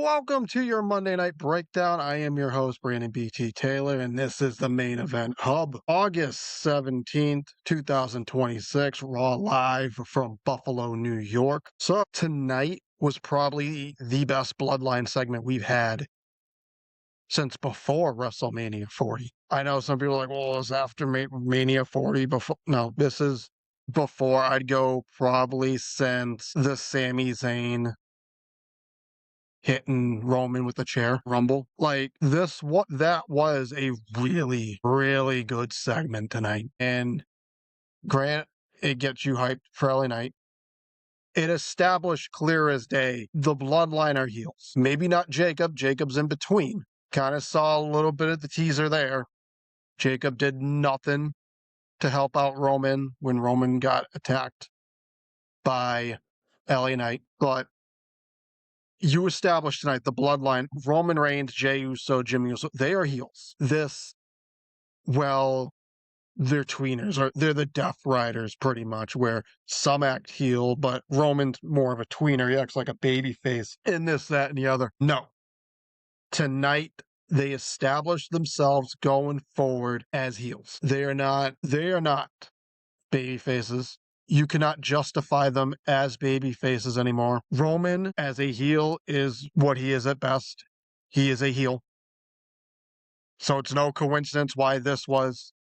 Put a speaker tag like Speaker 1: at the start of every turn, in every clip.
Speaker 1: Welcome to your Monday Night Breakdown. I am your host, Brandon B.T. Taylor, and this is the main event hub. August 17th, 2026, Raw live from Buffalo, New York. So tonight was probably the best Bloodline segment we've had since before WrestleMania 40. I know some people are like, well, it's after Mania 40. No, this is before. I'd go probably since the Sami Zayn hitting Roman with the chair rumble. Like that was a really, really good segment tonight. And grant it gets you hyped for LA Knight. It established clear as day the Bloodline are heels. Maybe not Jacob. Jacob's in between. Kind of saw a little bit of the teaser there. Jacob did nothing to help out Roman when Roman got attacked by LA Knight. But you established tonight the Bloodline, Roman Reigns, Jey Uso, Jimmy Uso, they are heels. They're tweeners, or they're the Death Riders pretty much, where some act heel, but Roman's more of a tweener. He acts like a baby face in this, that, and the other. No. Tonight, they established themselves going forward as heels. They are not baby faces. You cannot justify them as baby faces anymore. Roman as a heel is what he is at best. He is a heel. So it's no coincidence why this was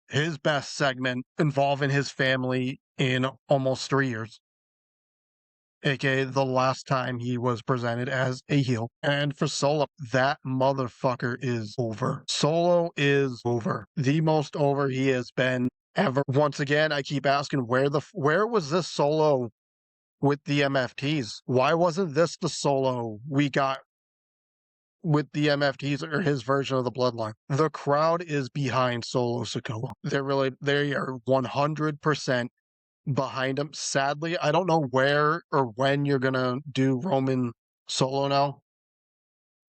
Speaker 1: his best segment involving his family in almost 3 years. AKA the last time he was presented as a heel. And for Solo, that motherfucker is over. Solo is over. The most over he has been ever. Once again, I keep asking, where was this Solo with the MFTs? Why wasn't this the Solo we got with the MFTs, or his version of the Bloodline? The crowd is behind Solo Sikoa. They are 100% behind him. Sadly, I don't know where or when you're gonna do Roman Solo now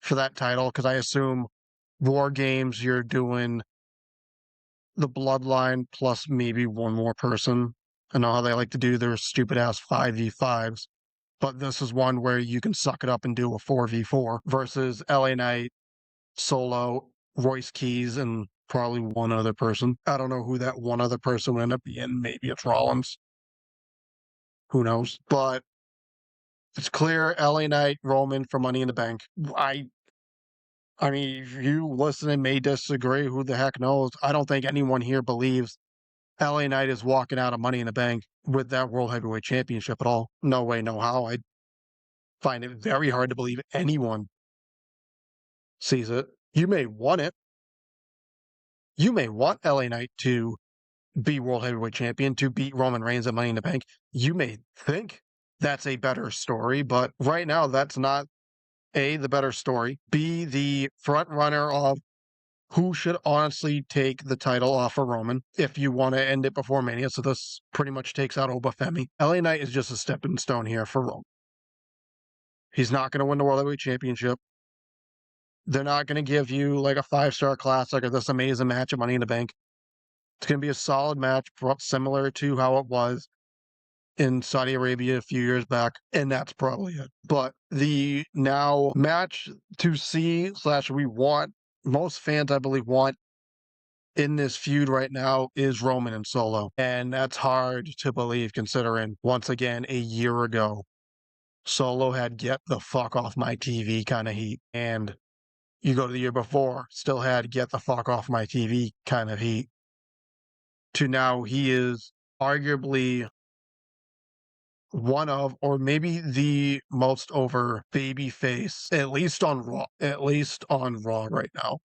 Speaker 1: for that title, because I assume War Games you're doing the Bloodline plus maybe one more person. I know how they like to do their stupid ass 5v5s, but this is one where you can suck it up and do a 4v4 versus LA Knight, Solo, Royce Keys, and probably one other person. I don't know who that one other person would end up being. Maybe it's Rollins. Who knows? But it's clear LA Knight, Roman for Money in the Bank. I mean, if you listening may disagree, who the heck knows? I don't think anyone here believes LA Knight is walking out of Money in the Bank with that World Heavyweight Championship at all. No way, no how. I find it very hard to believe anyone sees it. You may want it. You may want LA Knight to be World Heavyweight Champion, to beat Roman Reigns at Money in the Bank. You may think that's a better story, but right now that's not A, the better story, B, the front runner of who should honestly take the title off of Roman if you want to end it before Mania. So this pretty much takes out Femi. LA Knight is just a stepping stone here for Roman. He's not going to win the World Heavyweight Championship. They're not going to give you like a 5-star classic or this amazing match at Money in the Bank. It's going to be a solid match, similar to how it was in Saudi Arabia a few years back, and that's probably it. But the now match to see / we want, most fans I believe want in this feud right now is Roman and Solo. And that's hard to believe considering, once again, a year ago, Solo had get the fuck off my TV kind of heat. And you go to the year before, still had get the fuck off my TV kind of heat. To now, he is arguably one of, or maybe the most over baby face, at least on Raw right now.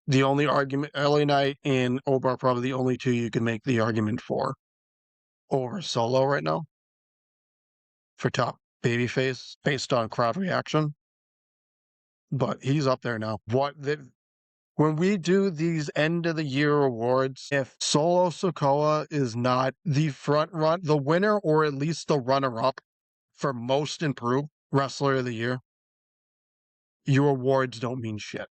Speaker 1: The only argument, LA Knight and Obar, probably the only two you can make the argument for over Solo right now for top babyface based on crowd reaction. But he's up there now. When we do these end of the year awards, if Solo Sikoa is not the the winner, or at least the runner-up for most improved wrestler of the year, your awards don't mean shit.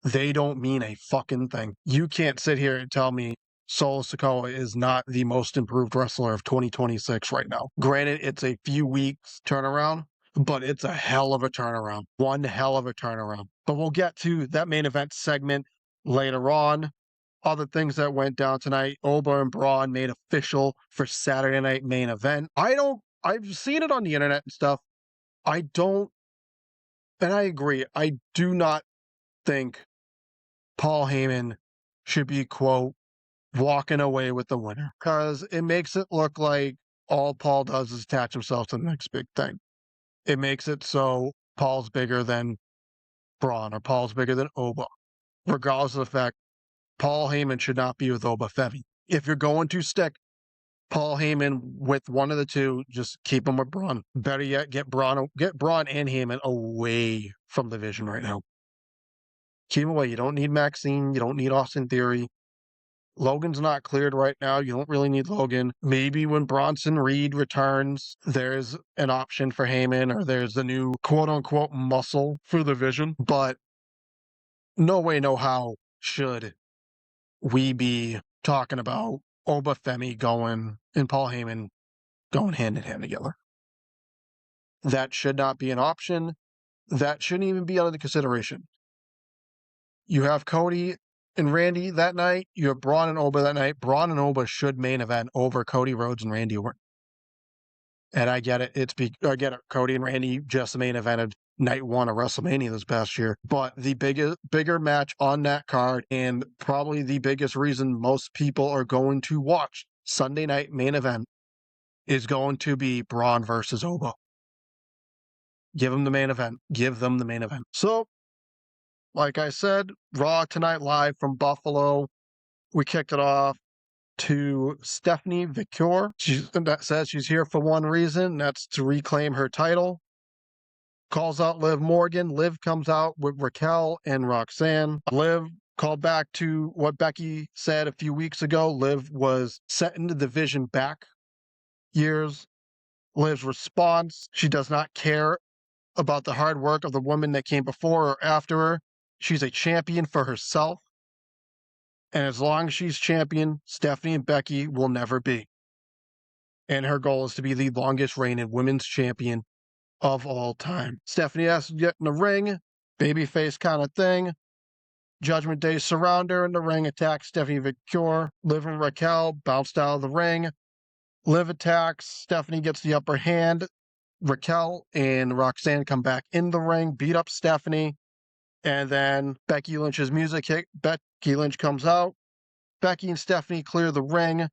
Speaker 1: They don't mean a fucking thing. You can't sit here and tell me Solo Sikoa is not the most improved wrestler of 2026 right now. Granted, it's a few weeks turnaround, but it's a hell of a turnaround. One hell of a turnaround. But we'll get to that main event segment later on. Other things that went down tonight, Oba and Braun made official for Saturday night main event. I've seen it on the internet and stuff. I agree, I do not think Paul Heyman should be, quote, walking away with the winner, because it makes it look like all Paul does is attach himself to the next big thing. It makes it so Paul's bigger than Braun or Paul's bigger than Oba. Regardless of the fact, Paul Heyman should not be with Oba Femi. If you're going to stick Paul Heyman with one of the two, just keep him with Braun. Better yet, get Braun and Heyman away from the division right now. Keep him away. You don't need Maxine. You don't need Austin Theory. Logan's not cleared right now. You don't really need Logan. Maybe when Bronson Reed returns, there's an option for Heyman, or there's the new quote-unquote muscle for the division. But no way, no how should we be talking about Oba Femi going and Paul Heyman going hand in hand together. That should not be an option. That shouldn't even be under consideration. You have Cody and Randy that night. You have Braun and Oba that night. Braun and Oba should main event over Cody Rhodes and Randy Orton. And I get it. I get it. Cody and Randy just main evented night one of WrestleMania this past year. But the bigger match on that card, and probably the biggest reason most people are going to watch Sunday night main event, is going to be Braun versus Oba. Give them the main event. Give them the main event. So, like I said, Raw tonight live from Buffalo. We kicked it off to Stephanie Victor. That says she's here for one reason. That's to reclaim her title. Calls out Liv Morgan. Liv comes out with Raquel and Roxanne. Liv called back to what Becky said a few weeks ago. Liv was setting the division back years. Liv's response: she does not care about the hard work of the woman that came before or after her. She's a champion for herself. And as long as she's champion, Stephanie and Becky will never be. And her goal is to be the longest reigning women's champion of all time. Stephanie has to get in the ring, babyface kind of thing. Judgment Day surround her in the ring, attack Stephanie Victor. Liv and Raquel bounced out of the ring. Liv attacks, Stephanie gets the upper hand. Raquel and Roxanne come back in the ring, beat up Stephanie. And then Becky Lynch's music hit. Becky Lynch comes out. Becky and Stephanie clear the ring.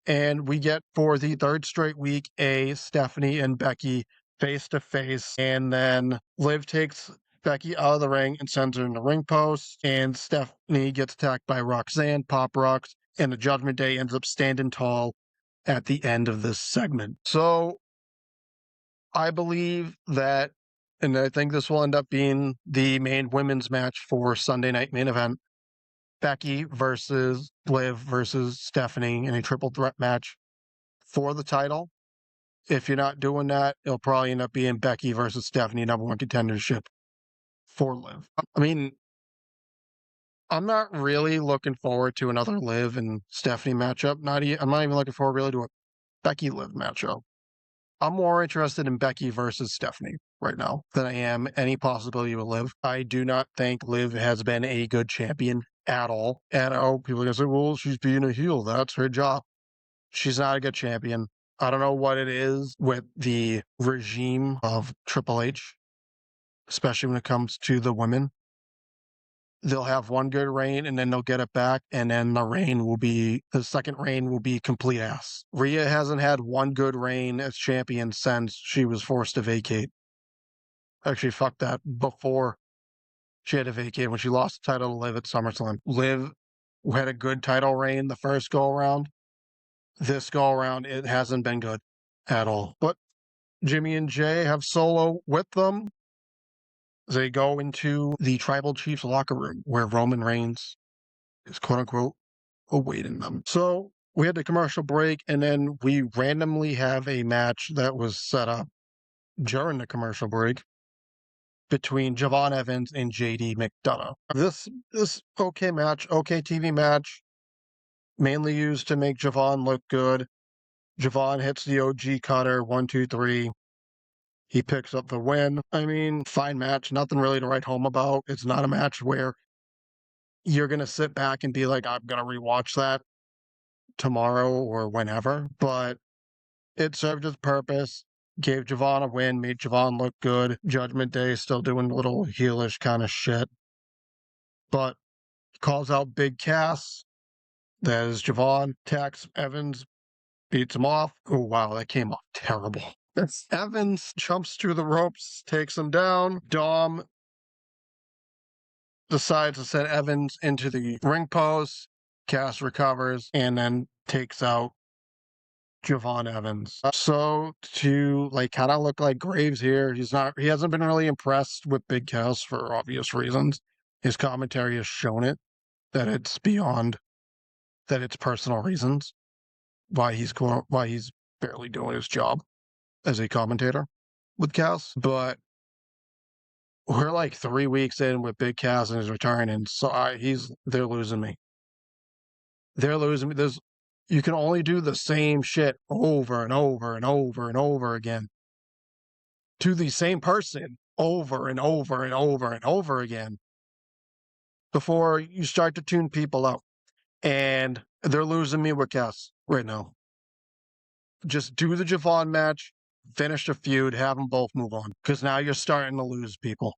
Speaker 1: And we get, for the third straight week, a Stephanie and Becky face-to-face. And then Liv takes Becky out of the ring and sends her in the ring post. And Stephanie gets attacked by Roxanne, Pop Rocks. And the Judgment Day ends up standing tall at the end of this segment. So I believe that, and I think this will end up being the main women's match for Sunday night main event, Becky versus Liv versus Stephanie in a triple threat match for the title. If you're not doing that, it'll probably end up being Becky versus Stephanie, number one contendership for Liv. I mean, I'm not really looking forward to another Liv and Stephanie matchup. I'm not even looking forward really to a Becky Liv matchup. I'm more interested in Becky versus Stephanie right now than I am any possibility with Liv. I do not think Liv has been a good champion at all. And people are going to say, well, she's being a heel. That's her job. She's not a good champion. I don't know what it is with the regime of Triple H, especially when it comes to the women. They'll have one good reign and then they'll get it back, and then the second reign will be complete ass. Rhea hasn't had one good reign as champion since she was forced to vacate. Actually, fuck that. Before she had to vacate, when she lost the title to Liv at SummerSlam. Liv had a good title reign the first go around. This go around, it hasn't been good at all. But Jimmy and Jay have Solo with them. They go into the Tribal Chiefs locker room where Roman Reigns is quote-unquote awaiting them. So we had the commercial break, and then we randomly have a match that was set up during the commercial break between Javon Evans and JD McDonough. This okay match, okay TV match, mainly used to make Javon look good. Javon hits the OG cutter, 1, 2, 3. He picks up the win. I mean, fine match, nothing really to write home about. It's not a match where you're going to sit back and be like, I'm going to rewatch that tomorrow or whenever, but it served its purpose. Gave Javon a win, made Javon look good. Judgment Day still doing a little heelish kind of shit. But calls out Big Cass. That is Javon. Attacks Evans, beats him off. Oh, wow, that came off terrible. Evans jumps through the ropes, takes him down. Dom decides to send Evans into the ring post. Cass recovers and then takes out Javon Evans. So to kind of look like Graves here, he hasn't been really impressed with Big Cass for obvious reasons. His commentary has shown it that it's beyond that it's personal reasons why he's barely doing his job as a commentator with Cass. But we're like 3 weeks in with Big Cass and his return, and so they're losing me. They're losing me. You can only do the same shit over and over and over and over again to the same person over and over and over and over again before you start to tune people out. And they're losing me with Cass right now. Just do the Javon match, finish the feud, have them both move on. Because now you're starting to lose people.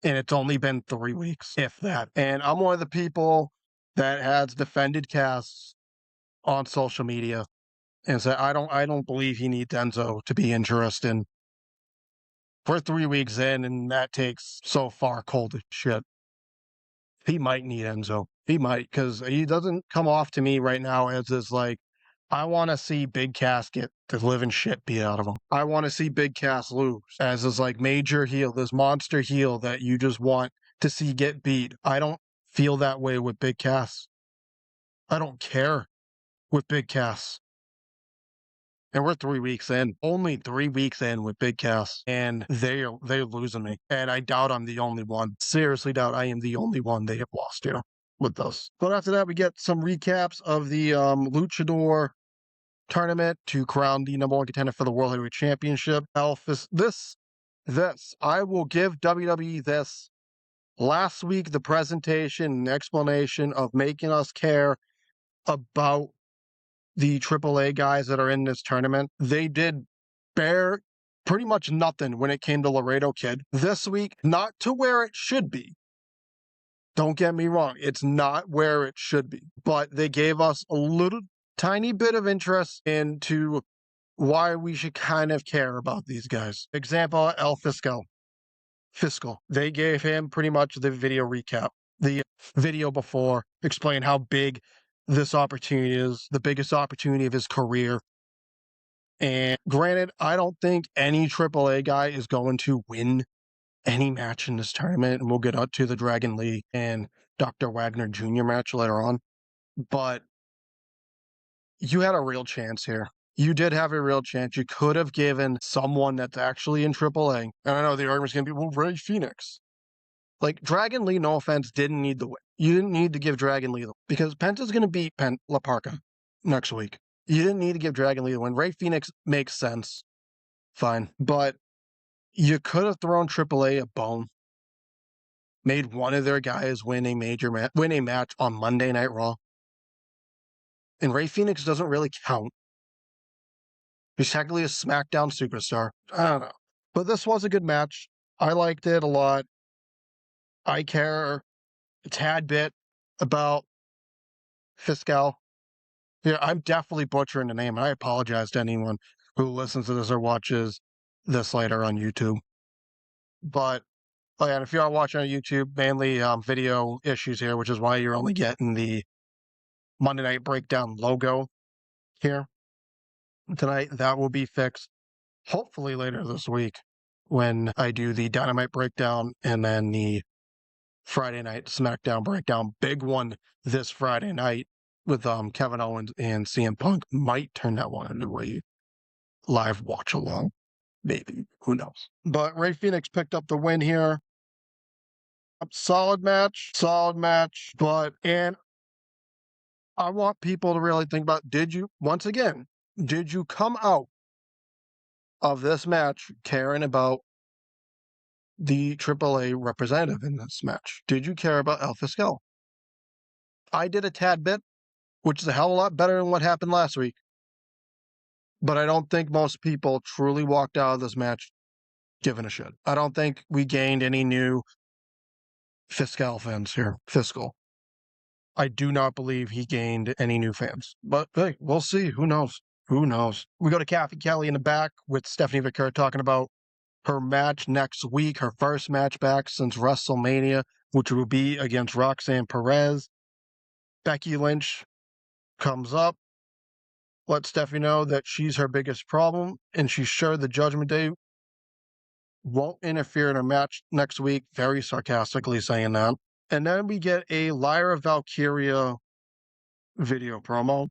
Speaker 1: And it's only been 3 weeks, if that. And I'm one of the people that has defended Cass on social media and said, I don't believe he needs Enzo to be interested. We're 3 weeks in, and that takes so far cold as shit. He might need Enzo. He might, because he doesn't come off to me right now as this, I want to see Big Cass get the living shit beat out of him. I want to see Big Cass lose as this, major heel, this monster heel that you just want to see get beat. I don't feel that way with Big Cass. I don't care with Big Cass. And we're 3 weeks in, only 3 weeks in with Big Cass, and they're losing me. And I doubt I'm the only one. Seriously doubt I am the only one they have lost to with this. But after that, we get some recaps of the Luchador tournament to crown the #1 contender for the World Heavyweight Championship. This, I will give WWE this. Last week, the presentation and explanation of making us care about the AAA guys that are in this tournament, they did pretty much nothing when it came to Laredo Kid. This week, not to where it should be. Don't get me wrong, it's not where it should be. But they gave us a little tiny bit of interest into why we should kind of care about these guys. Example, El Fiscal. They gave him pretty much the video recap. The video before explained how big this opportunity is, the biggest opportunity of his career. And granted, I don't think any AAA guy is going to win any match in this tournament. And we'll get up to the Dragon Lee and Dr. Wagner Jr. match later on. But you had a real chance here. You did have a real chance. You could have given someone that's actually in AAA. And I know the argument's going to be, well, Ray Phoenix. Dragon Lee, no offense, didn't need the win. You didn't need to give Dragon Lee the win because Penta's going to beat La Parca next week. You didn't need to give Dragon Lee the win. Ray Phoenix makes sense. Fine. But you could have thrown AAA a bone. Made one of their guys win a match on Monday Night Raw. And Ray Phoenix doesn't really count. He's technically a SmackDown superstar. I don't know. But this was a good match. I liked it a lot. I care a tad bit about Fiscal. Yeah, I'm definitely butchering the name, and I apologize to anyone who listens to this or watches this later on YouTube. But, and if you are watching on YouTube, mainly video issues here, which is why you're only getting the Monday Night Breakdown logo here tonight. That will be fixed hopefully later this week when I do the Dynamite Breakdown and then the Friday Night SmackDown Breakdown. Big one this Friday night with Kevin Owens and CM Punk. Might turn that one into a live watch along. Maybe. Who knows? But Ray Phoenix picked up the win here. Solid match. And I want people to really think about, did you come out of this match caring about the AAA representative in this match? Did you care about El Fiscal? I did a tad bit, which is a hell of a lot better than what happened last week. But I don't think most people truly walked out of this match giving a shit. I don't think we gained any new Fiscal fans here. Fiscal. I do not believe he gained any new fans. But hey, we'll see. Who knows? Who knows? We go to Kathy Kelly in the back with Stephanie Vicker talking about her match next week, her first match back since WrestleMania, which will be against Roxanne Perez. Becky Lynch comes up, lets Stephanie know that she's her biggest problem, and she's sure the Judgment Day won't interfere in her match next week, very sarcastically saying that. And then we get a Lyra Valkyria video promo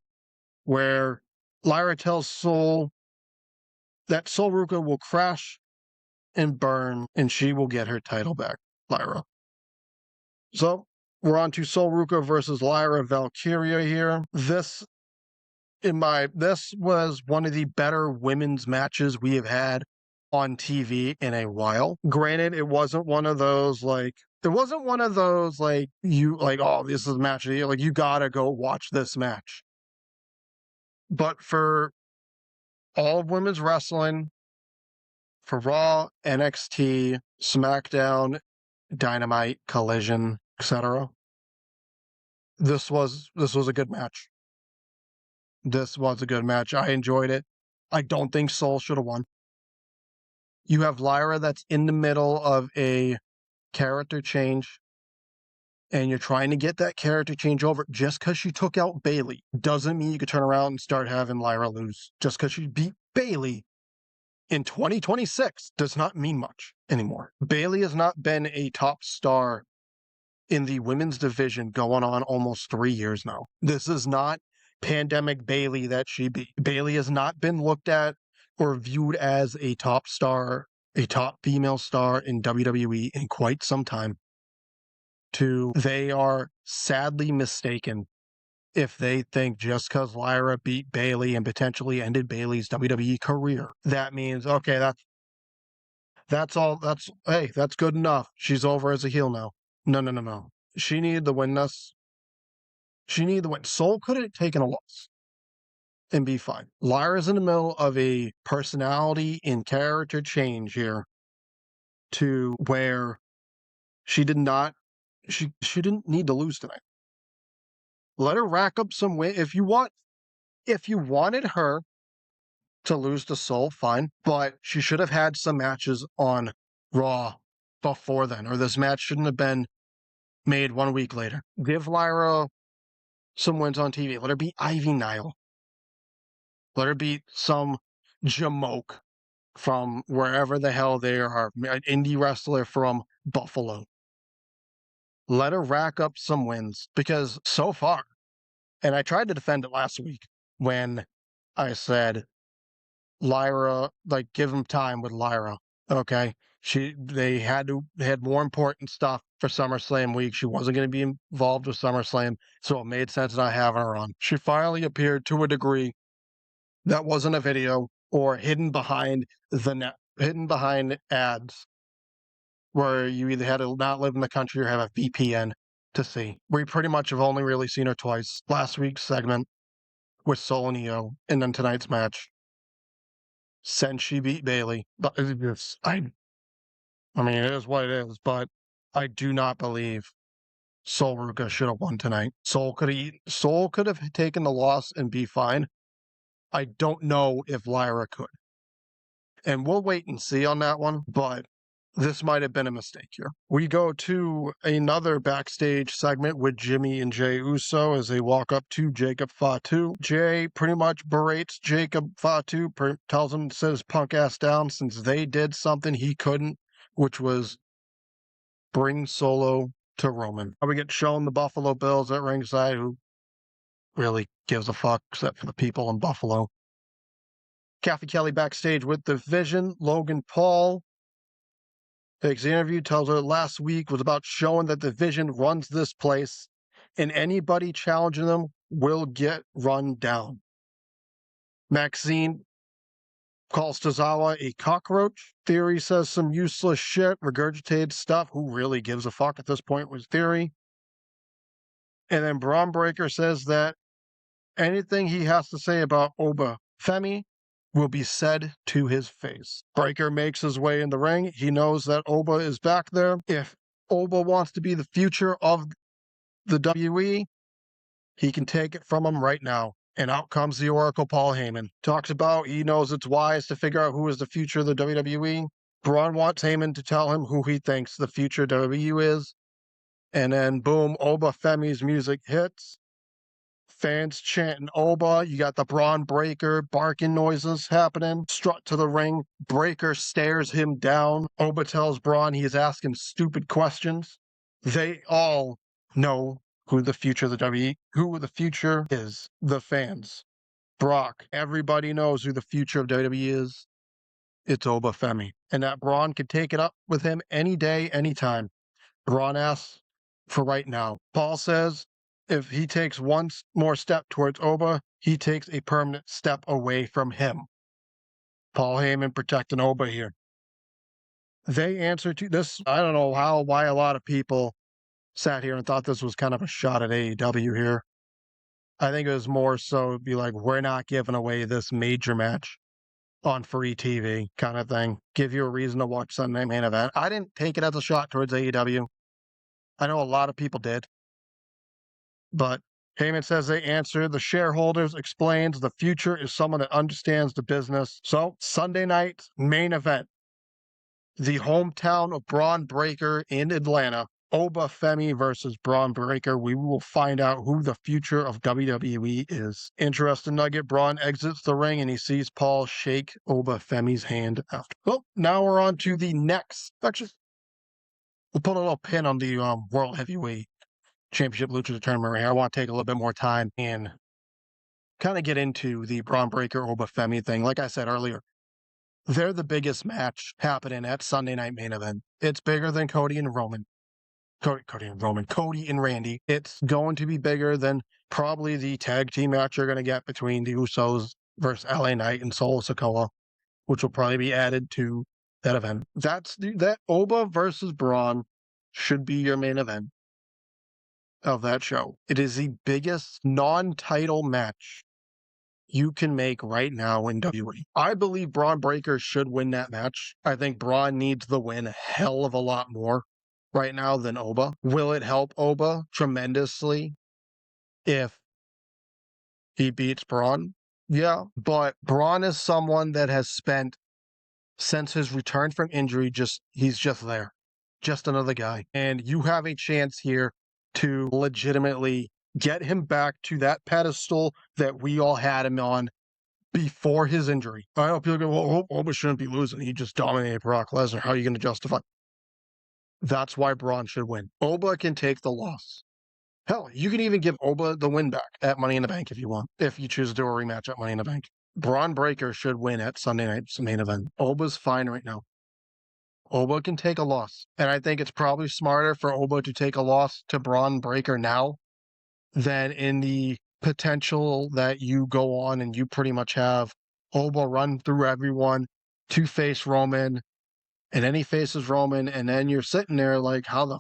Speaker 1: where Lyra tells Sol that Sol Ruka will crash and burn, and she will get her title back, Lyra. So we're on to Sol Ruka versus Lyra Valkyria here. This was one of the better women's matches we have had on TV in a while. Granted, it wasn't one of those oh, this is a match of the year. Like, you gotta go watch this match. But for all of women's wrestling, for Raw, NXT, SmackDown, Dynamite, Collision, etc., this was a good match. This was a good match. I enjoyed it. I don't think Sol should have won. You have Lyra that's in the middle of a character change, and you're trying to get that character change over. Just because she took out Bayley doesn't mean you could turn around and start having Lyra lose. Just because she beat Bayley in 2026 does not mean much anymore. Bayley has not been a top star in the women's division going on almost 3 years now. This is not pandemic Bayley that she beat. Bayley has not been looked at or viewed as a top star, a top female star in WWE in quite some time. They are sadly mistaken if they think just because Lyra beat Bayley and potentially ended Bayley's WWE career, that means, okay, that's good enough. She's over as a heel now. No. She needed to win this. She needed to win. Sol could have taken a loss and be fine. Lyra's in the middle of a personality and character change here to where she didn't need to lose tonight. Let her rack up some win. If you wanted her to lose to Sol, fine, but she should have had some matches on Raw before then, or this match shouldn't have been made 1 week later. Give Lyra some wins on TV. Let her beat Ivy Nile. Let her beat some jamoke from wherever the hell they are, an indie wrestler from Buffalo. Let her rack up some wins, because so far, and I tried to defend it last week when I said Lyra, give them time with Lyra, okay? They had more important stuff for SummerSlam week. She wasn't going to be involved with SummerSlam, so it made sense not having her on. She finally appeared to a degree that wasn't a video or hidden behind ads, where you either had to not live in the country or have a VPN to see. We pretty much have only really seen her twice. Last week's segment with Sol and Io, and then tonight's match since she beat Bayley. But I mean, it is what it is, but I do not believe Sol Ruka should have won tonight. Sol could have taken the loss and be fine. I don't know if Lyra could. And we'll wait and see on that one, but this might have been a mistake here. We go to another backstage segment with Jimmy and Jey Uso as they walk up to Jacob Fatu. Jey pretty much berates Jacob Fatu, tells him to sit his punk ass down since they did something he couldn't, which was bring Solo to Roman. We get shown the Buffalo Bills at ringside, who really gives a fuck except for the people in Buffalo. Kathy Kelly backstage with the Vision. Logan Paul takes the interview, tells her last week was about showing that the Vision runs this place and anybody challenging them will get run down. Maxine calls Tozawa a cockroach. Theory says some useless shit, regurgitated stuff. Who really gives a fuck at this point was Theory. And then Braun Breaker says that anything he has to say about Oba Femi will be said to his face. Breaker makes his way in the ring. He knows that Oba is back there. If Oba wants to be the future of the WWE, he can take it from him right now. And out comes the Oracle Paul Heyman. Talks about he knows it's wise to figure out who is the future of the WWE. Braun wants Heyman to tell him who he thinks the future WWE is. And then boom, Oba Femi's music hits. Fans chanting Oba. You got the Braun Breaker barking noises happening. Strut to the ring. Breaker stares him down. Oba tells Braun he is asking stupid questions. They all know who the future of the WWE, who the future is. The fans. Brock. Everybody knows who the future of WWE is. It's Oba Femi. And that Braun could take it up with him any day, anytime. Braun asks for right now. Paul says if he takes one more step towards Oba, he takes a permanent step away from him. Paul Heyman protecting Oba here. They answer to this. I don't know why a lot of people sat here and thought this was kind of a shot at AEW here. I think it was more so be like, we're not giving away this major match on free TV kind of thing. Give you a reason to watch Sunday Main Event. I didn't take it as a shot towards AEW. I know a lot of people did. But Heyman says they answer. The shareholders explains the future is someone that understands the business. So Sunday night main event. The hometown of Braun Breaker in Atlanta. Oba Femi versus Braun Breaker. We will find out who the future of WWE is. Interesting nugget. Braun exits the ring and he sees Paul shake Oba Femi's hand after. Well, now we're on to the next. Actually, we'll put a little pin on the World Heavyweight Championship Lucha tournament right here. I want to take a little bit more time and kind of get into the Braun Breaker Oba Femi thing. Like I said earlier, they're the biggest match happening at Sunday Night Main Event. It's bigger than Cody and Roman. Cody and Randy. It's going to be bigger than probably the tag team match you're going to get between the Usos versus LA Knight and Solo Sikoa, which will probably be added to that event. That Oba versus Braun should be your main event of that show. It is the biggest non-title match you can make right now in WWE. I believe Braun Breaker should win that match. I think Braun needs the win a hell of a lot more right now than Oba. Will it help Oba tremendously if he beats Braun? Yeah, but Braun is someone that has spent, since his return from injury, he's just there. Just another guy. And you have a chance here to legitimately get him back to that pedestal that we all had him on before his injury. I know people go, well, Oba shouldn't be losing. He just dominated Brock Lesnar. How are you going to justify? That's why Braun should win. Oba can take the loss. Hell, you can even give Oba the win back at Money in the Bank if you want, if you choose to do a rematch at Money in the Bank. Braun Breaker should win at Sunday night's main event. Oba's fine right now. Oba can take a loss. And I think it's probably smarter for Oba to take a loss to Braun Breaker now than in the potential that you go on and you pretty much have Oba run through everyone to face Roman, and then he faces Roman, and then you're sitting there like, how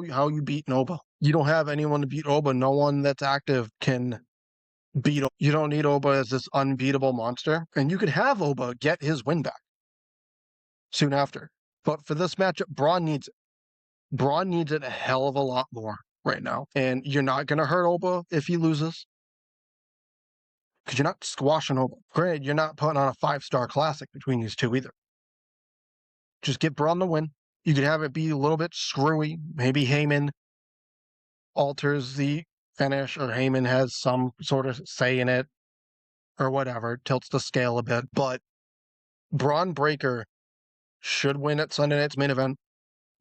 Speaker 1: you beat Oba? You don't have anyone to beat Oba. No one that's active can beat Oba. You don't need Oba as this unbeatable monster, and you could have Oba get his win back soon after. But for this matchup, Braun needs it. Braun needs it a hell of a lot more right now. And you're not going to hurt Oba if he loses, because you're not squashing Oba. Granted, you're not putting on a 5-star classic between these two either. Just get Braun the win. You could have it be a little bit screwy. Maybe Heyman alters the finish, or Heyman has some sort of say in it, or whatever, tilts the scale a bit. But Braun Breaker should win at Sunday night's main event.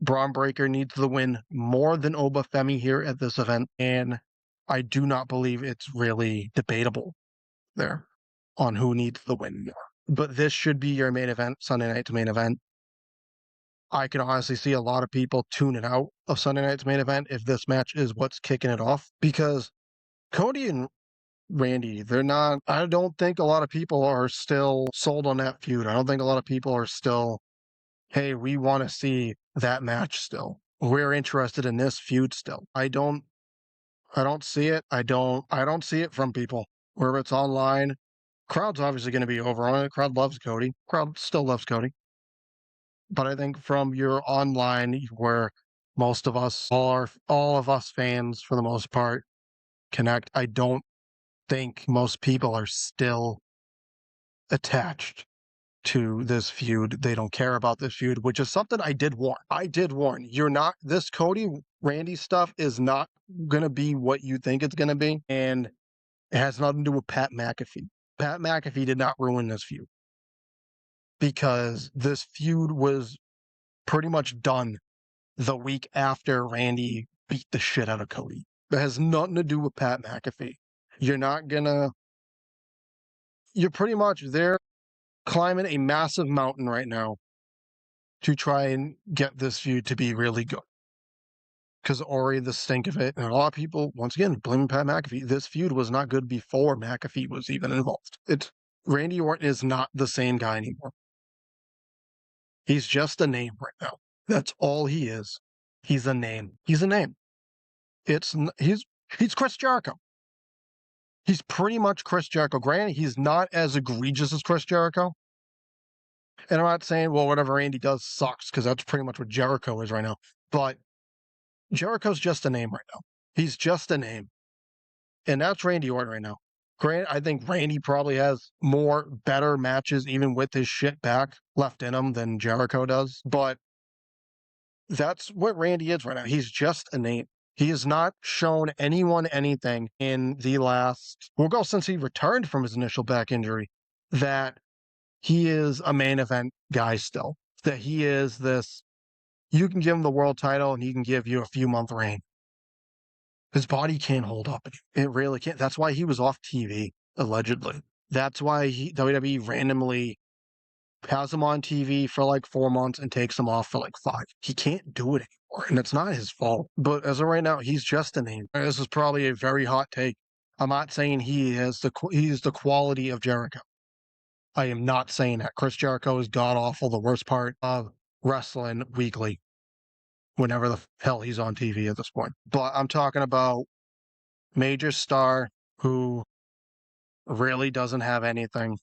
Speaker 1: Braun Breaker needs the win more than Oba Femi here at this event, and I do not believe it's really debatable there on who needs the win more. But this should be your main event, Sunday night's main event. I can honestly see a lot of people tuning out of Sunday night's main event if this match is what's kicking it off, because Cody and Randy. They're not, I don't think a lot of people are still sold on that feud. I don't think a lot of people are still, hey, we want to see that match still. We're interested in this feud still. I don't see it. I don't see it from people. Wherever it's online, crowd's obviously going to be over on it. Crowd loves Cody. Crowd still loves Cody. But I think from your online, where most of us, all of us fans for the most part, connect, I don't think most people are still attached to this feud. They don't care about this feud, which is something I did warn. You're not, this Cody Randy stuff is not going to be what you think it's going to be. And it has nothing to do with Pat McAfee. Pat McAfee did not ruin this feud, because this feud was pretty much done the week after Randy beat the shit out of Cody. That has nothing to do with Pat McAfee. You're pretty much there climbing a massive mountain right now to try and get this feud to be really good. Because already the stink of it, and a lot of people, once again, blaming Pat McAfee. This feud was not good before McAfee was even involved. Randy Orton is not the same guy anymore. He's just a name right now. That's all he is. He's a name. He's a name. He's Chris Jericho. He's pretty much Chris Jericho. Granted, he's not as egregious as Chris Jericho. And I'm not saying, well, whatever Randy does sucks, because that's pretty much what Jericho is right now. But Jericho's just a name right now. He's just a name. And that's Randy Orton right now. Granted, I think Randy probably has more better matches, even with his shit back, left in him than Jericho does. But that's what Randy is right now. He's just a name. He has not shown anyone anything in the last, we'll go since he returned from his initial back injury, that he is a main event guy still. That he is this, you can give him the world title and he can give you a few month reign. His body can't hold up. It really can't. That's why he was off TV, allegedly. That's why WWE randomly has him on TV for like 4 months and takes him off for like 5. He can't do it anymore, and it's not his fault. But as of right now, he's just a name. This is probably a very hot take. I'm not saying he's the quality of Jericho. I am not saying that. Chris Jericho is god-awful, the worst part of wrestling weekly, whenever the hell he's on TV at this point. But I'm talking about major star who really doesn't have anything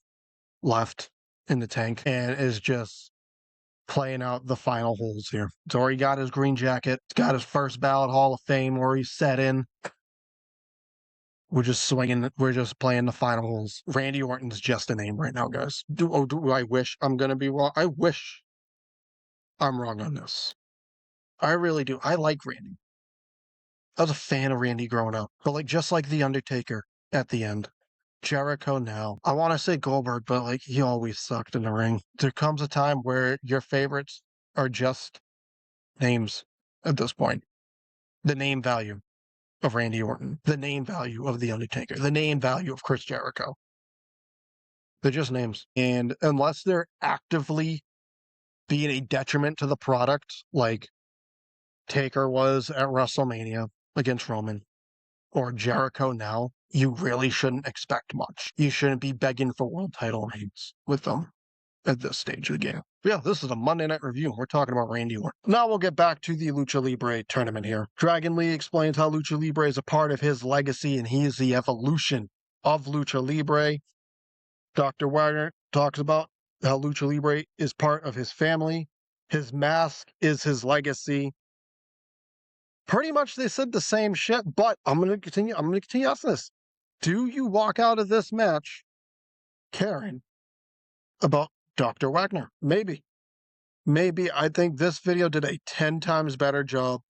Speaker 1: left in the tank and is just playing out the final holes here. He's already got his green jacket. He's got his first ballot Hall of Fame where he's set in. We're just swinging. We're just playing the final holes. Randy Orton's just a name right now, guys. Do I wish I'm going to be wrong? I wish I'm wrong on this. I really do. I like Randy. I was a fan of Randy growing up. But just like The Undertaker at the end. Jericho now. I want to say Goldberg, but he always sucked in the ring. There comes a time where your favorites are just names at this point. The name value of Randy Orton, the name value of The Undertaker, the name value of Chris Jericho. They're just names. And unless they're actively being a detriment to the product, like Taker was at WrestleMania against Roman, or Jericho now, you really shouldn't expect much. You shouldn't be begging for world title reigns with them at this stage of the game. But yeah, this is a Monday Night Review. We're talking about Randy Orton. Now we'll get back to the Lucha Libre tournament here. Dragon Lee explains how Lucha Libre is a part of his legacy and he is the evolution of Lucha Libre. Dr. Wagner talks about how Lucha Libre is part of his family. His mask is his legacy. Pretty much they said the same shit, but I'm going to continue asking this. Do you walk out of this match caring about Dr. Wagner? Maybe. I think this video did a 10 times better job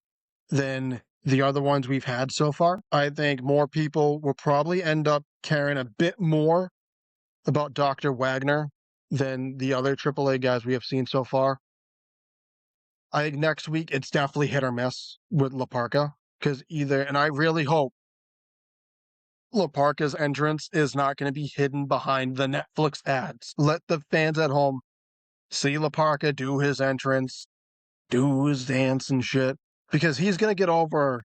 Speaker 1: than the other ones we've had so far. I think more people will probably end up caring a bit more about Dr. Wagner than the other AAA guys we have seen so far. I think next week it's definitely hit or miss with La Parka, because and I really hope La Parka's entrance is not going to be hidden behind the Netflix ads. Let the fans at home see La Parka do his entrance, do his dance and shit, because he's going to get over,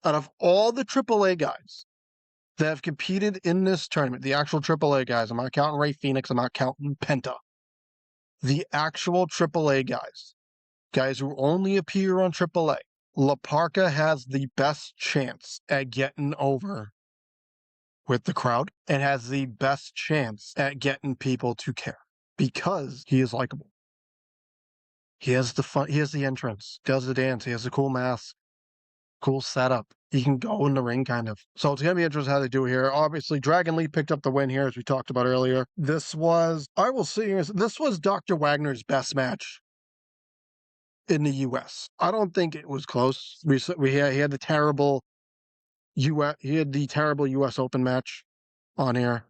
Speaker 1: out of all the AAA guys, that have competed in this tournament, the actual AAA guys, I'm not counting Ray Phoenix, I'm not counting Penta. The actual AAA guys who only appear on AAA, La Parka has the best chance at getting over with the crowd and has the best chance at getting people to care because he is likable. He has the fun, he has the entrance, does the dance, he has a cool mask, cool setup. He can go in the ring, kind of. So it's going to be interesting how they do it here. Obviously, Dragon Lee picked up the win here, as we talked about earlier. This was, I will say, this was Dr. Wagner's best match in the U.S. I don't think it was close. He had the terrible U.S. Open match on here.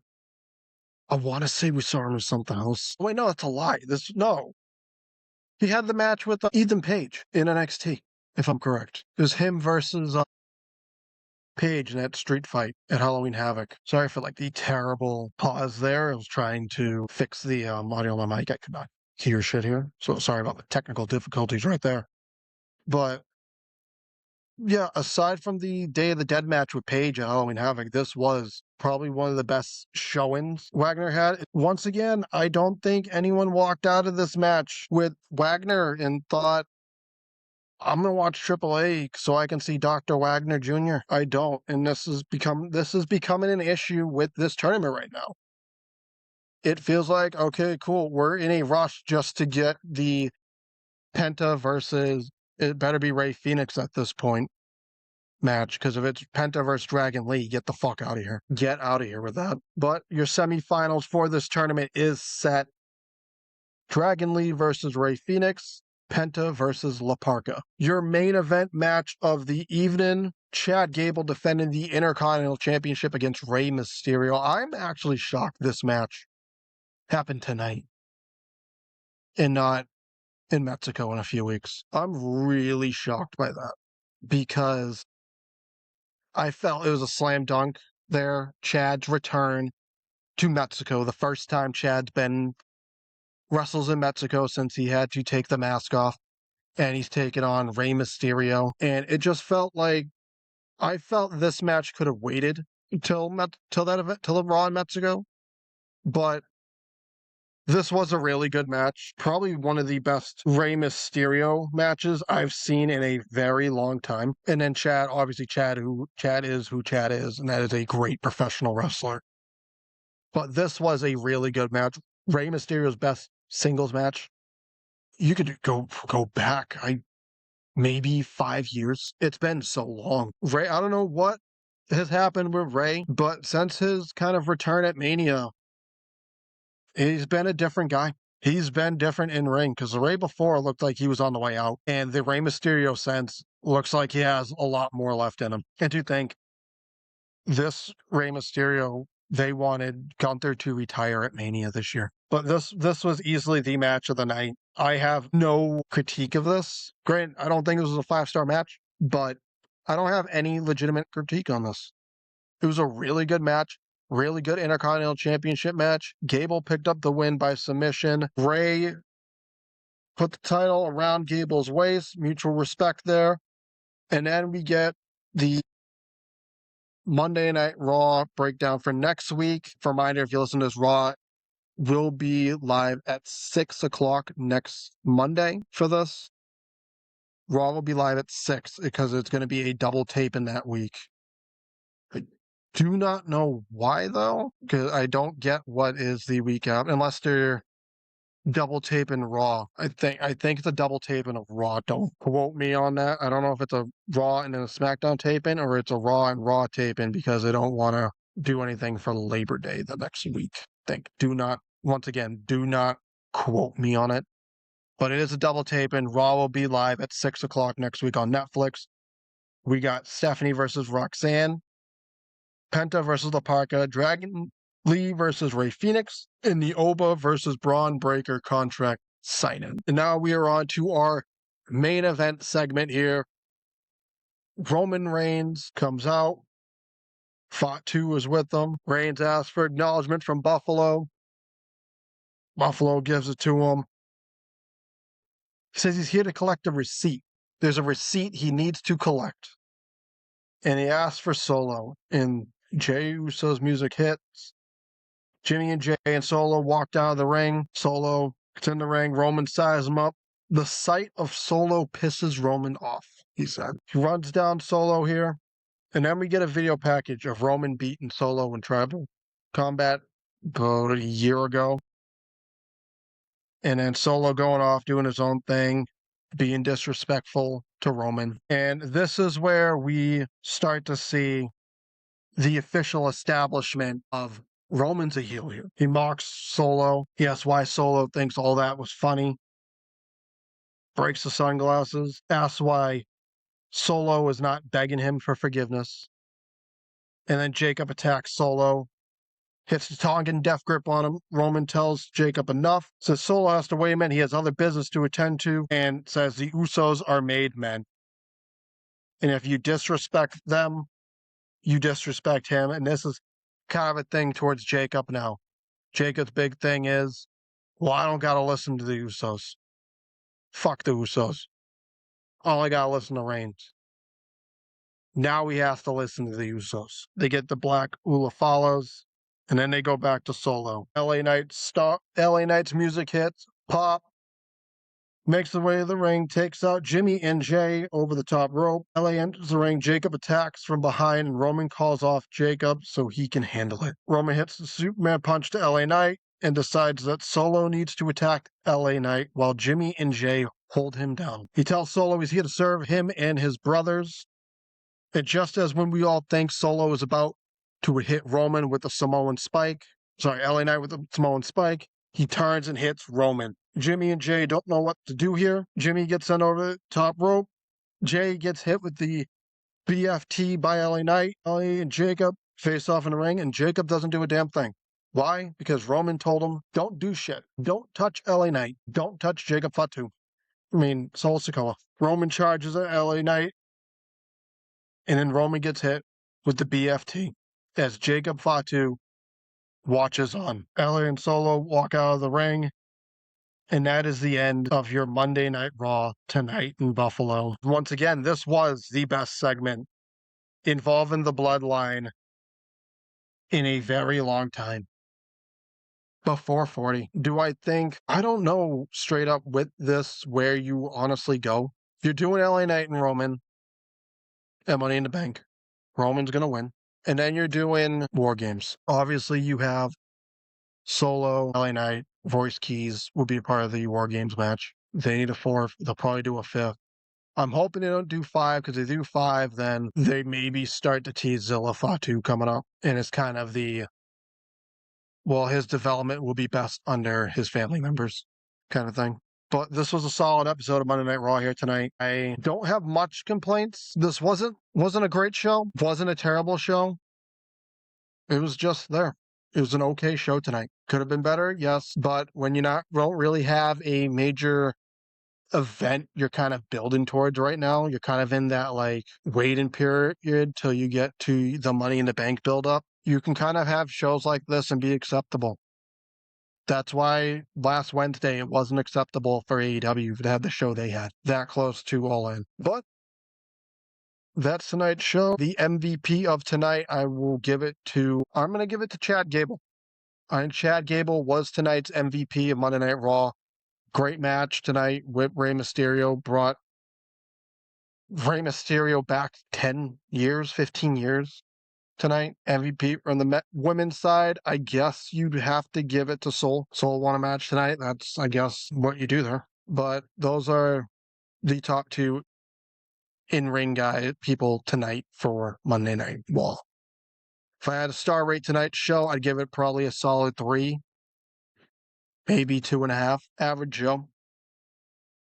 Speaker 1: I want to say we saw him with something else. Wait, no, that's a lie. No. He had the match with Ethan Page in NXT, if I'm correct. It was him versus Page in that street fight at Halloween Havoc. Sorry for the terrible pause there. I was trying to fix the audio on my mic. I could not hear shit here. So sorry about the technical difficulties right there. But yeah, aside from the Day of the Dead match with Page at Halloween Havoc, this was probably one of the best showings Wagner had. Once again, I don't think anyone walked out of this match with Wagner and thought, I'm going to watch AAA so I can see Dr. Wagner Jr. I don't. And this is becoming an issue with this tournament right now. It feels like, okay, cool. We're in a rush just to get the Penta versus, it better be Ray Phoenix at this point, match. Because if it's Penta versus Dragon Lee, get the fuck out of here. Get out of here with that. But your semifinals for this tournament is set. Dragon Lee versus Ray Phoenix. Penta versus La Parka. Your main event match of the evening, Chad Gable defending the Intercontinental Championship against Rey Mysterio. I'm actually shocked this match happened tonight and not in Mexico in a few weeks. I'm really shocked by that because I felt it was a slam dunk there. Chad's return to Mexico, the first time Chad's been wrestles in Mexico since he had to take the mask off. And he's taken on Rey Mysterio. And it just felt like I felt this match could have waited till that event, till the Raw in Mexico. But this was a really good match. Probably one of the best Rey Mysterio matches I've seen in a very long time. And then Chad is who Chad is, and that is a great professional wrestler. But this was a really good match. Rey Mysterio's best singles match. You could go back. Maybe 5 years. It's been so long. Ray, I don't know what has happened with Ray, but since his kind of return at Mania, he's been a different guy. He's been different in ring because the Ray before looked like he was on the way out, and the Rey Mysterio sense looks like he has a lot more left in him. And to think this Rey Mysterio, they wanted Gunther to retire at Mania this year. But this was easily the match of the night. I have no critique of this. Granted, I don't think it was a 5-star match, but I don't have any legitimate critique on this. It was a really good match, really good Intercontinental Championship match. Gable picked up the win by submission. Ray put the title around Gable's waist, mutual respect there. And then we get the Monday Night Raw breakdown for next week. For a reminder, if you listen to this, Raw will be live at 6 o'clock next Monday for this. Raw will be live at 6 because it's going to be a double tape in that week. I do not know why, though, because I don't get what is the week out, unless they're double taping Raw. I think it's a double taping of Raw. Don't quote me on that. I don't know if it's a Raw and then a SmackDown taping or it's a Raw and Raw taping because they don't want to do anything for Labor Day the next week. Do not quote me on it. But it is a double taping. Raw will be live at 6 o'clock next week on Netflix. We got Stephanie versus Roxanne, Penta versus La Parka, Dragon Lee versus Ray Phoenix, and the Oba versus Braun Breaker contract signing. And now we are on to our main event segment here. Roman Reigns comes out. Fatu is with them. Reigns asks for acknowledgement from Buffalo. Buffalo gives it to him. He says he's here to collect a receipt. There's a receipt he needs to collect. And he asks for Solo. And Jey Uso's music hits. Jimmy and Jay and Solo walk down the ring. Solo gets in the ring. Roman sizes him up. The sight of Solo pisses Roman off, he said. He runs down Solo here. And then we get a video package of Roman beating Solo in tribal combat about a year ago. And then Solo going off, doing his own thing, being disrespectful to Roman. And this is where we start to see the official establishment of Roman's a heel here. He mocks Solo. He asks why Solo thinks all that was funny. Breaks the sunglasses. Asks why Solo is not begging him for forgiveness. And then Jacob attacks Solo. Hits the Tongan death grip on him. Roman tells Jacob enough. Says Solo has to weigh him in. He has other business to attend to. And says the Usos are made men. And if you disrespect them, you disrespect him. And this is kind of a thing towards Jacob now. Jacob's big thing is, well, I don't got to listen to the Usos. Fuck the Usos. All I got to listen to Reigns. Now he has to listen to the Usos. They get the black Ula follows, and then they go back to Solo. LA Knight's music hits, pop, makes the way to the ring, takes out Jimmy and Jay over the top rope. LA enters the ring, Jacob attacks from behind, and Roman calls off Jacob so he can handle it. Roman hits the Superman punch to LA Knight and decides that Solo needs to attack LA Knight while Jimmy and Jay hold him down. He tells Solo he's here to serve him and his brothers. And just as when we all think Solo is about to hit Roman with a Samoan spike, LA Knight with a Samoan spike, he turns and hits Roman. Jimmy and Jay don't know what to do here. Jimmy gets sent over the top rope. Jay gets hit with the BFT by LA Knight. LA and Jacob face off in the ring, and Jacob doesn't do a damn thing. Why? Because Roman told him, don't do shit. Don't touch LA Knight. Don't touch Jacob Fatu. Soul Sikoa. Roman charges at LA Knight, and then Roman gets hit with the BFT as Jacob Fatu watches on. LA and Solo walk out of the ring, and that is the end of your Monday Night Raw tonight in Buffalo. Once again, this was the best segment involving the Bloodline in a very long time. Before 40. Do I think, I don't know straight up with this where you honestly go. You're doing LA Knight and Roman at Money in the Bank. Roman's going to win. And then you're doing War Games. Obviously, you have Solo, LA Knight, Voice Keys will be a part of the War Games match. They need a fourth. They'll probably do a fifth. I'm hoping they don't do 5, because if they do 5, then they maybe start to tease Zilla Fatu coming up. And it's kind of his development will be best under his family members kind of thing. But this was a solid episode of Monday Night Raw here tonight. I don't have much complaints. This wasn't a great show. Wasn't a terrible show. It was just there. It was an okay show tonight. Could have been better, yes. But when you don't really have a major event you're kind of building towards right now, you're kind of in that waiting period till you get to the Money in the Bank build-up. You can kind of have shows like this and be acceptable. That's why last Wednesday it wasn't acceptable for AEW to have the show they had that close to All In. But that's tonight's show. The MVP of tonight, I'm going to give it to Chad Gable. Chad Gable was tonight's MVP of Monday Night Raw. Great match tonight with Rey Mysterio. Brought Rey Mysterio back 10 years, 15 years tonight. MVP from the women's side, I guess you'd have to give it to Soul. Soul won a match tonight. That's, I guess, what you do there. But those are the top 2 in-ring people tonight for Monday Night Raw. If I had a star rate tonight's show, I'd give it probably a solid 3, maybe 2.5, average Joe.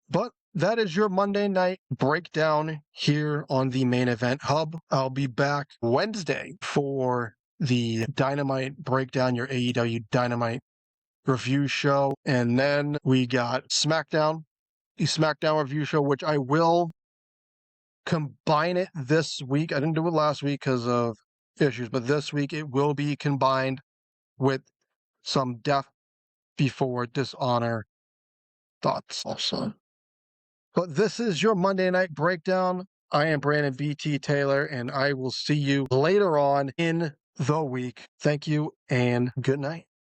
Speaker 1: But that is your Monday night breakdown here on the Main Event Hub. I'll be back Wednesday for the Dynamite breakdown, your AEW Dynamite review show. And then we got SmackDown, the SmackDown review show, which I will combine it this week. I didn't do it last week because of issues, but this week it will be combined with some Death Before Dishonor thoughts also. But this is your Monday Night Breakdown. I am Brandon VT Taylor, and I will see you later on in the week. Thank you and good night.